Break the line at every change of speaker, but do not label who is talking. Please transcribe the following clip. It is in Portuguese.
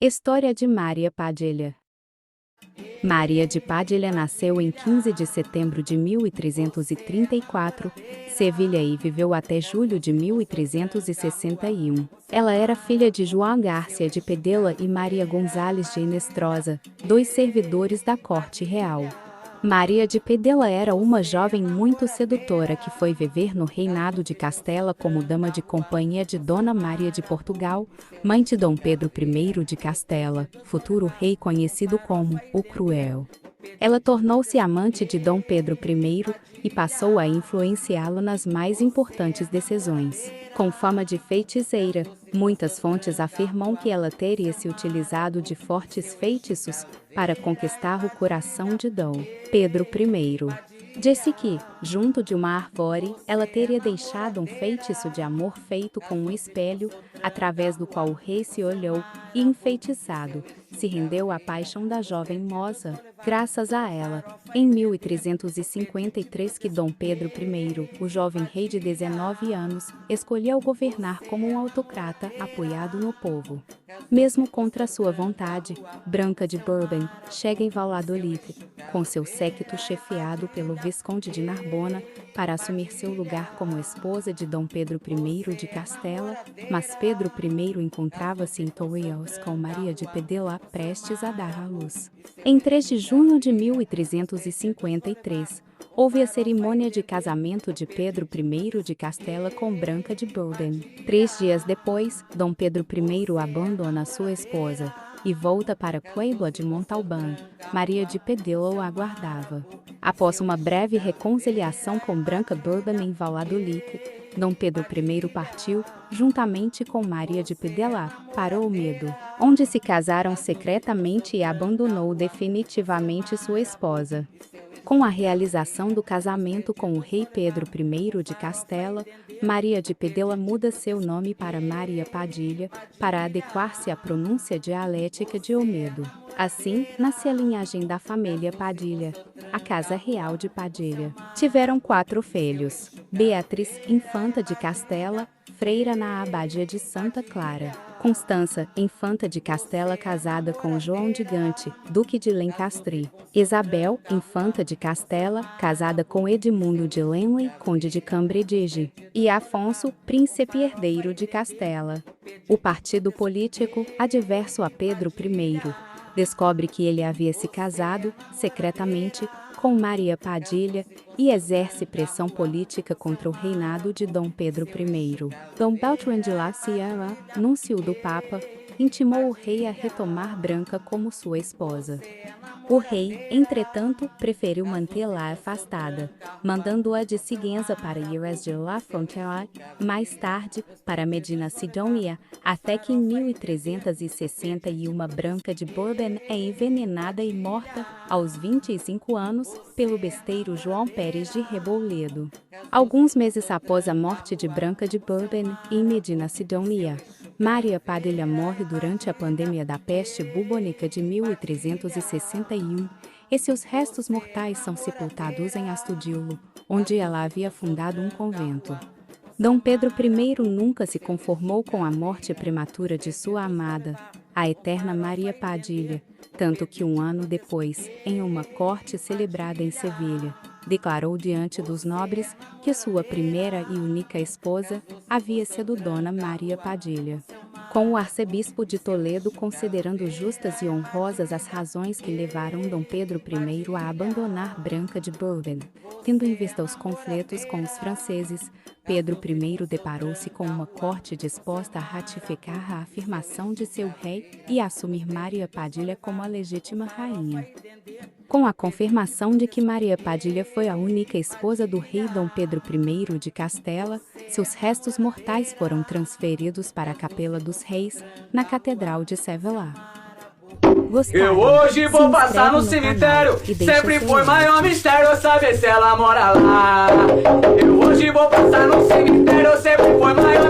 História de Maria Padilha. Maria de Padilha nasceu em 15 de setembro de 1334, Sevilha e viveu até julho de 1361. Ela era filha de João Garcia de Pedela e Maria Gonzales de Inestrosa, dois servidores da corte real. Maria de Pedela era uma jovem muito sedutora que foi viver no reinado de Castela como dama de companhia de Dona Maria de Portugal, mãe de Dom Pedro I de Castela, futuro rei conhecido como o Cruel. Ela tornou-se amante de Dom Pedro I e passou a influenciá-lo nas mais importantes decisões. Com fama de feiticeira, muitas fontes afirmam que ela teria se utilizado de fortes feitiços para conquistar o coração de Dom Pedro I. Disse que, junto de uma árvore, ela teria deixado um feitiço de amor feito com um espelho, através do qual o rei se olhou e, enfeitiçado, se rendeu à paixão da jovem moça. Graças a ela, em 1353 que Dom Pedro I, o jovem rei de 19 anos, escolheu governar como um autocrata apoiado no povo. Mesmo contra sua vontade, Branca de Bourbon chega em Valladolid, com seu séquito chefiado pelo Visconde de Narbona, para assumir seu lugar como esposa de Dom Pedro I de Castela, mas Pedro I encontrava-se em Torrijos com Maria de Pedela prestes a dar à luz. Em 3 de junho de 1353, houve a cerimônia de casamento de Pedro I de Castela com Branca de Bourbon. 3 dias depois, Dom Pedro I abandona sua esposa e volta para Puebla de Montalbán. Maria de Pedela o aguardava. Após uma breve reconciliação com Branca Bourbon em Valladolid, Dom Pedro I partiu, juntamente com Maria de Pedela, para Olmedo, onde se casaram secretamente e abandonou definitivamente sua esposa. Com a realização do casamento com o rei Pedro I de Castela, Maria de Pedela muda seu nome para Maria Padilha, para adequar-se à pronúncia dialética de Olmedo. Assim, nasce a linhagem da família Padilha, a Casa Real de Padilha. Tiveram 4 filhos: Beatriz, infanta de Castela, freira na abadia de Santa Clara; Constança, infanta de Castela, casada com João de Gante, duque de Lencastre; Isabel, infanta de Castela, casada com Edmundo de Lenley, conde de Cambridge; e Afonso, príncipe herdeiro de Castela. O partido político, adverso a Pedro I, descobre que ele havia se casado, secretamente, com Maria Padilha e exerce pressão política contra o reinado de Dom Pedro I. Dom Beltrán de la Sierra, núncio do Papa, intimou o rei a retomar Branca como sua esposa. O rei, entretanto, preferiu mantê-la afastada, mandando-a de Sigüenza para Jerez de la Frontera, mais tarde, para Medina Sidonia, até que em 1361 Branca de Bourbon é envenenada e morta, aos 25 anos, pelo besteiro João Pérez de Rebolledo. Alguns meses após a morte de Branca de Bourbon, em Medina Sidonia, Maria Padilha morre durante a pandemia da peste bubônica de 1361, e seus restos mortais são sepultados em Astudillo, onde ela havia fundado um convento. Dom Pedro I nunca se conformou com a morte prematura de sua amada, a eterna Maria Padilha, tanto que 1 ano depois, em uma corte celebrada em Sevilha, declarou diante dos nobres que sua primeira e única esposa havia sido Dona Maria Padilha. Com o arcebispo de Toledo considerando justas e honrosas as razões que levaram Dom Pedro I a abandonar Branca de Bourbon, tendo em vista os conflitos com os franceses, Pedro I deparou-se com uma corte disposta a ratificar a afirmação de seu rei e a assumir Maria Padilha como a legítima rainha. Com a confirmação de que Maria Padilha foi a única esposa do rei Dom Pedro I de Castela, seus restos mortais foram transferidos para a Capela dos Reis, na Catedral de Sevilla.
Eu hoje vou passar no cemitério, sempre foi maior mistério saber se ela mora lá. Eu hoje vou passar no cemitério, sempre foi maior